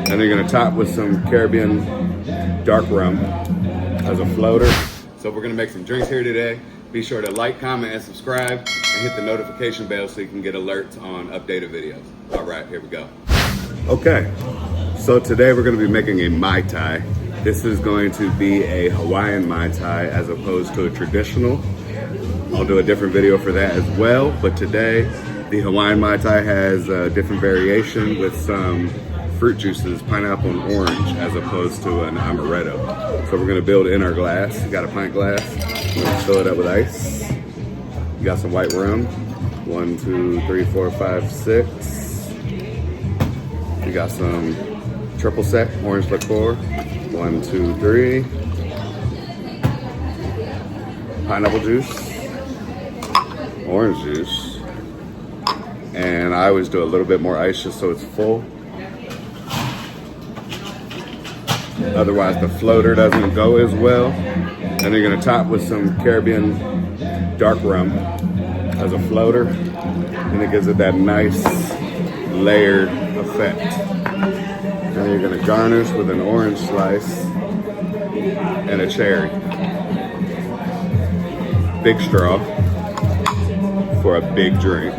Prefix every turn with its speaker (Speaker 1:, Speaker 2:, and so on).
Speaker 1: And you're gonna top with some Caribbean Dark Rum as a floater. So we're gonna make some drinks here today. Be sure to like, comment, and subscribe, and hit the notification bell so you can get alerts on updated videos. All right, here we go. Okay, so today we're gonna be making a Mai Tai. This is going to be a Hawaiian Mai Tai as opposed to a traditional. I'll do a different video for that as well, but today the Hawaiian Mai Tai has a different variation with some fruit juices, pineapple and orange, as opposed to an amaretto. So we're gonna build in our glass. You got a pint glass, we're gonna fill it up with ice. You got some white rum, 1, 2, 3, 4, 5, 6. You got some triple sec orange liqueur, 1, 2, 3. Pineapple juice, orange juice, and I always do a little bit more ice just so it's full. Otherwise the floater doesn't go as well. And you're gonna top with some Caribbean Dark Rum as a floater, and it gives it that nice layered effect. And then you're gonna garnish with an orange slice and a cherry. Big straw for a big drink.